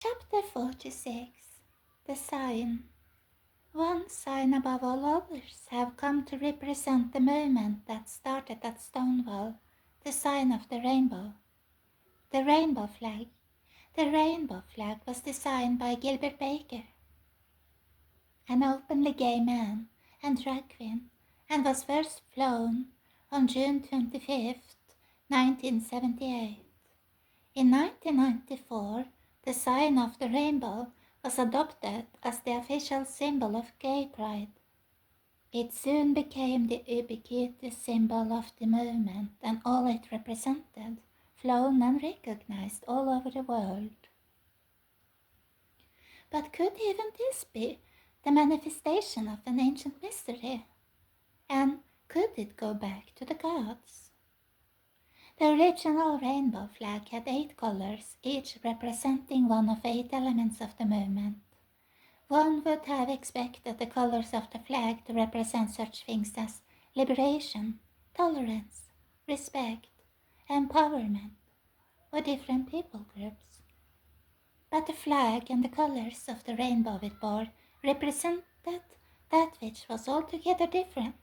Chapter 46. The Sign. One sign above all others have come to represent the movement that started at Stonewall, the sign of the rainbow. The rainbow flag. The rainbow flag was designed by Gilbert Baker, an openly gay man and drag queen, and was first flown on June 25th, 1978. In 1994, the sign of the rainbow was adopted as the official symbol of gay pride. It soon became the ubiquitous symbol of the movement and all it represented, flown and recognized all over the world. But could even this be the manifestation of an ancient mystery? And could it go back to the gods? The original rainbow flag had 8 colors, each representing one of 8 elements of the movement. One would have expected the colors of the flag to represent such things as liberation, tolerance, respect, empowerment, or different people groups. But the flag and the colors of the rainbow it bore represented that which was altogether different.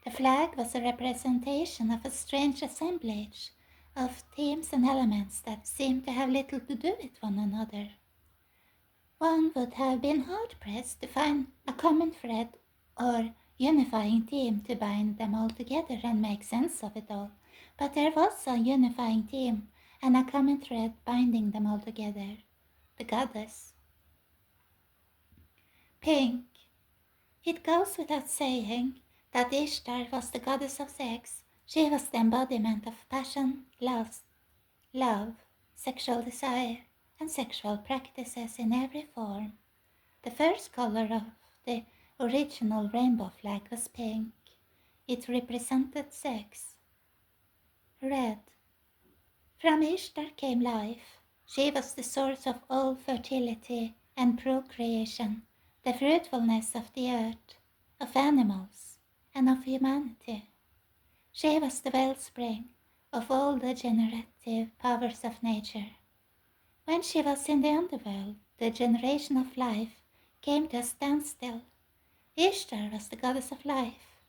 The flag was a representation of a strange assemblage of themes and elements that seemed to have little to do with one another. One would have been hard-pressed to find a common thread or unifying theme to bind them all together and make sense of it all, but there was a unifying theme and a common thread binding them all together: the goddess. Pink. It goes without saying that Ishtar was the goddess of sex. She was the embodiment of passion, lust, love, sexual desire, and sexual practices in every form. The first color of the original rainbow flag was pink. It represented sex. Red. From Ishtar came life. She was the source of all fertility and procreation, the fruitfulness of the earth, of animals, and of humanity. She was the wellspring of all the generative powers of nature. When she was in the underworld, the generation of life came to a standstill. Ishtar was the goddess of life.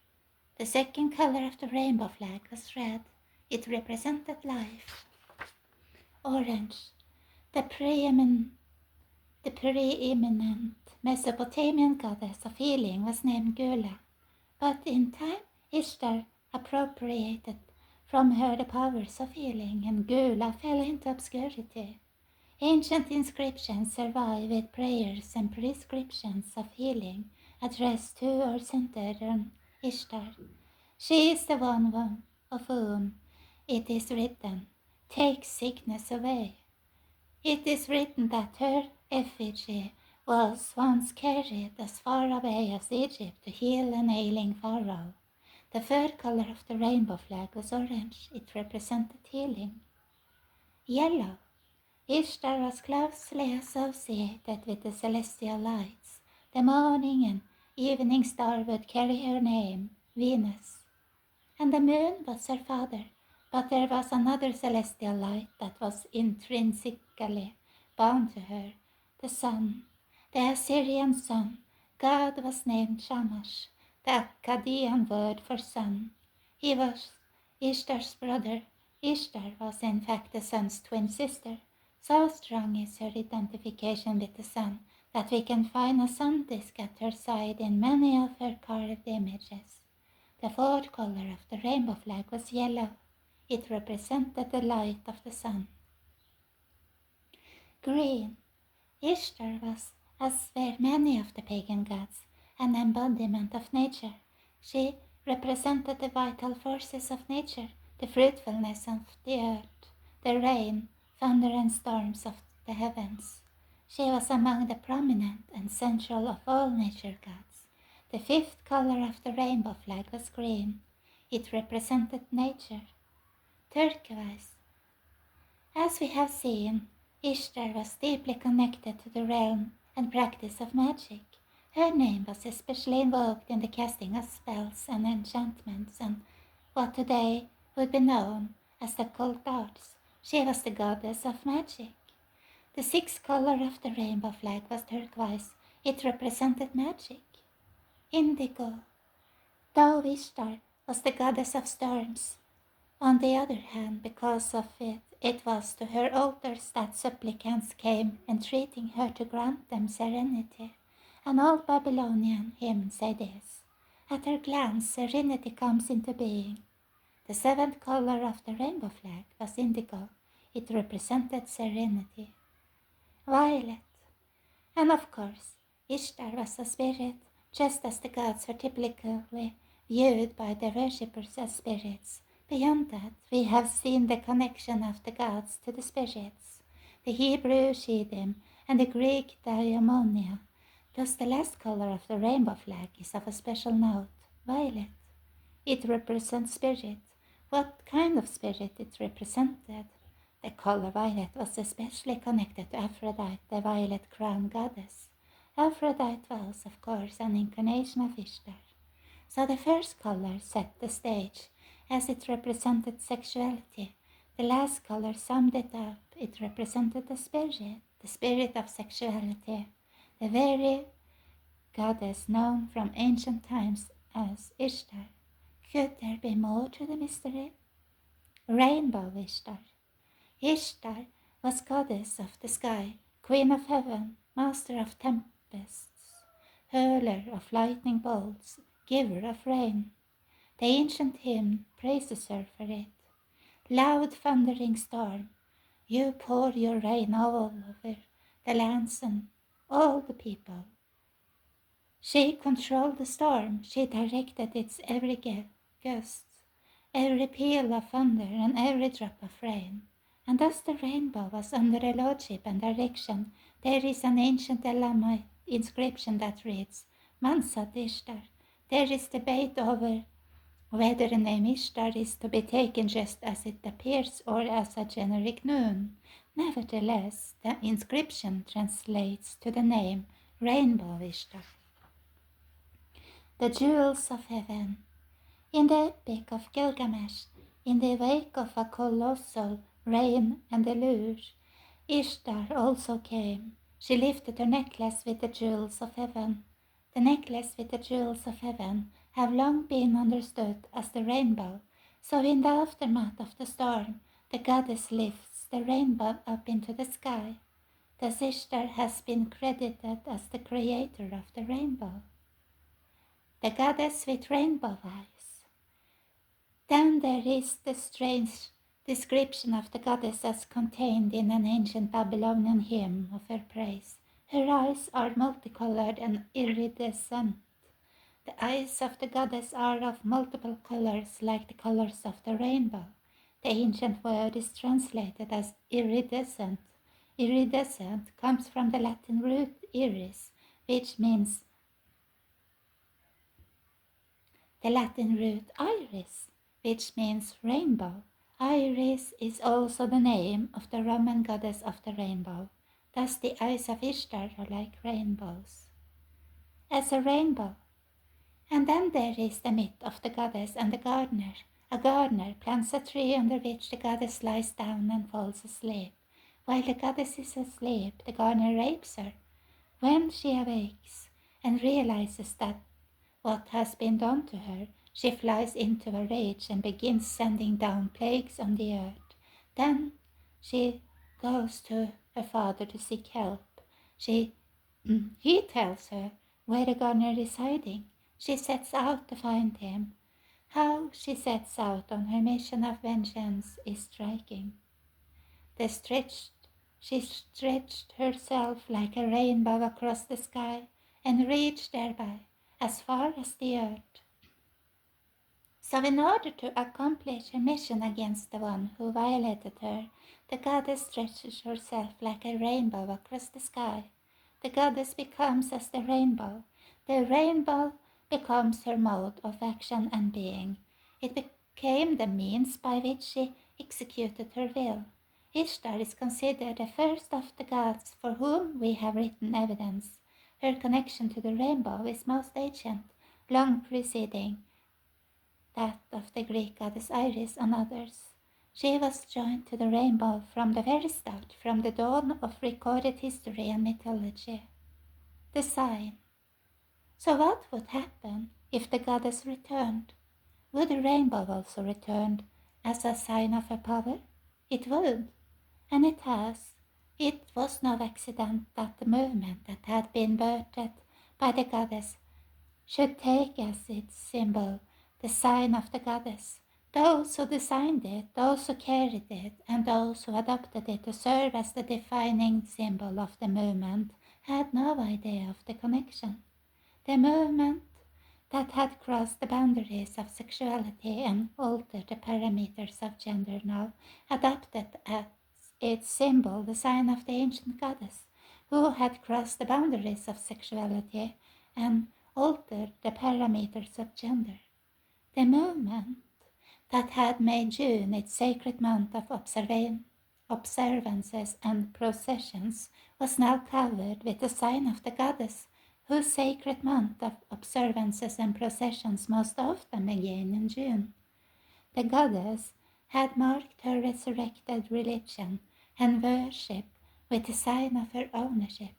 The second color of the rainbow flag was red. It represented life. Orange. The preeminent Mesopotamian goddess of healing was named Gula, but in time Ishtar appropriated from her the powers of healing, and Gula fell into obscurity. Ancient inscriptions survive with prayers and prescriptions of healing addressed to or centered on Ishtar. She is the one of whom it is written, "Take sickness away." It is written that her effigy was once carried as far away as Egypt to heal an ailing pharaoh. The third color of the rainbow flag was orange. It represented healing. Yellow. Ishtar was closely associated with the celestial lights. The morning and evening star would carry her name, Venus. And the moon was her father, but there was another celestial light that was intrinsically bound to her, the sun, the Assyrian sun. God was named Shamash, the Akkadian word for sun. He was Ishtar's brother. Ishtar was in fact the sun's twin sister. So strong is her identification with the sun that we can find a sun disk at her side in many of her carved images. The fourth color of the rainbow flag was yellow. It represented the light of the sun. Green. Ishtar was, as were many of the pagan gods, an embodiment of nature. She represented the vital forces of nature, the fruitfulness of the earth, the rain, thunder and storms of the heavens. She was among the prominent and central of all nature gods. The fifth color of the rainbow flag was green. It represented nature. Turquoise. As we have seen, Ishtar was deeply connected to the realm and practice of magic. Her name was especially invoked in the casting of spells and enchantments and what today would be known as the occult arts. She was the goddess of magic. The sixth color of the rainbow flag was turquoise. It represented magic. Indigo. Though Ishtar was the goddess of storms, on the other hand, because of it, it was to her altars that supplicants came, entreating her to grant them serenity. An old Babylonian hymn said this: "At her glance, serenity comes into being." The seventh color of the rainbow flag was indigo. It represented serenity. Violet. And of course, Ishtar was a spirit, just as the gods were typically viewed by their worshippers as spirits. Beyond that, we have seen the connection of the gods to the spirits, the Hebrew Shiddim and the Greek Daimonia. Thus the last color of the rainbow flag is of a special note, violet. It represents spirit. What kind of spirit it represented? The color violet was especially connected to Aphrodite, the violet crown goddess. Aphrodite was, of course, an incarnation of Ishtar. So the first color set the stage, as it represented sexuality. The last color summed it up. It represented the spirit of sexuality, the very goddess known from ancient times as Ishtar. Could there be more to the mystery? Rainbow Ishtar. Ishtar was goddess of the sky, queen of heaven, master of tempests, hurler of lightning bolts, giver of rain. The ancient hymn praises her for it. Loud thundering storm, you pour your rain all over the lands and all the people. She controlled the storm, she directed its every gust, every peal of thunder and every drop of rain. And as the rainbow was under her lordship and direction, there is an ancient Elamite inscription that reads, Mansat Ishtar. There is debate over whether the name Ishtar is to be taken just as it appears or as a generic noun. Nevertheless, the inscription translates to the name Rainbow Ishtar. The jewels of heaven. In the Epic of Gilgamesh, in the wake of a colossal rain and deluge, Ishtar also came. She lifted her necklace with the jewels of heaven. The necklace with the jewels of heaven have long been understood as the rainbow, so in the aftermath of the storm, the goddess lifts the rainbow up into the sky. Thus Ishtar has been credited as the creator of the rainbow. The goddess with rainbow eyes. Then there is the strange description of the goddess as contained in an ancient Babylonian hymn of her praise. Her eyes are multicolored and iridescent. The eyes of the goddess are of multiple colors like the colors of the rainbow. The ancient word is translated as iridescent. Iridescent comes from the Latin root iris, which means the Latin root iris, which means rainbow. Iris is also the name of the Roman goddess of the rainbow. Thus the eyes of Ishtar are like rainbows. As a rainbow. And then there is the myth of the goddess and the gardener. A gardener plants a tree under which the goddess lies down and falls asleep. While the goddess is asleep, the gardener rapes her. When she awakes and realizes that what has been done to her, she flies into a rage and begins sending down plagues on the earth. Then she goes to her father to seek help. He tells her where the gardener is hiding. She sets out to find him. How she sets out on her mission of vengeance is striking. She stretched herself like a rainbow across the sky and reached thereby as far as the earth. So in order to accomplish her mission against the one who violated her, the goddess stretches herself like a rainbow across the sky. The goddess becomes as the rainbow. The rainbow becomes her mode of action and being. It became the means by which she executed her will. Ishtar is considered the first of the gods for whom we have written evidence. Her connection to the rainbow is most ancient, long preceding that of the Greek goddess Iris and others. She was joined to the rainbow from the very start, from the dawn of recorded history and mythology. The sign. So what would happen if the goddess returned? Would the rainbow also return as a sign of her power? It would, and it has. It was no accident that the movement that had been birthed by the goddess should take as its symbol the sign of the goddess. Those who designed it, those who carried it, and those who adopted it to serve as the defining symbol of the movement had no idea of the connection. The movement that had crossed the boundaries of sexuality and altered the parameters of gender now adopted as its symbol the sign of the ancient goddess, who had crossed the boundaries of sexuality and altered the parameters of gender. The movement that had made June its sacred month of observances and processions was now covered with the sign of the goddess, whose sacred month of observances and processions most often began in June. The goddess had marked her resurrected religion and worship with the sign of her ownership.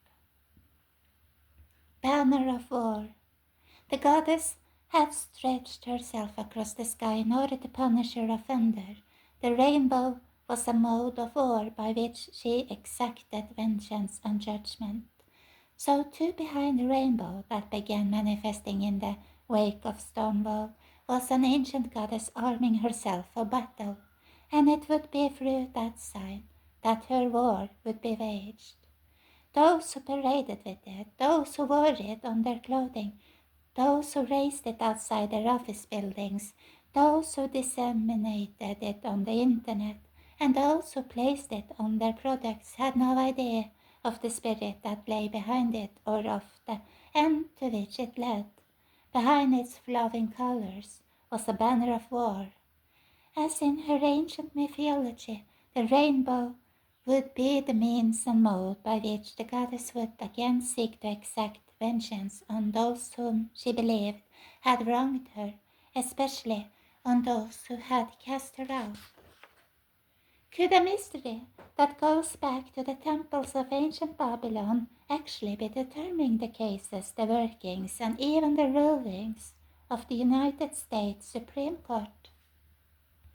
Banner of war. The goddess had stretched herself across the sky in order to punish her offender. The rainbow was a mode of war by which she exacted vengeance and judgment. So too behind the rainbow that began manifesting in the wake of Stonewall was an ancient goddess arming herself for battle, and it would be through that sign that her war would be waged. Those who paraded with it, those who wore it on their clothing, those who raised it outside their office buildings, those who disseminated it on the internet, and those who placed it on their products had no idea of the spirit that lay behind it or of the end to which it led. Behind its flowing colors was a banner of war. As in her ancient mythology, the rainbow would be the means and mode by which the goddess would again seek to exact vengeance on those whom she believed had wronged her, especially on those who had cast her out. Could a mystery that goes back to the temples of ancient Babylon actually be determining the cases, the workings, and even the rulings of the United States Supreme Court?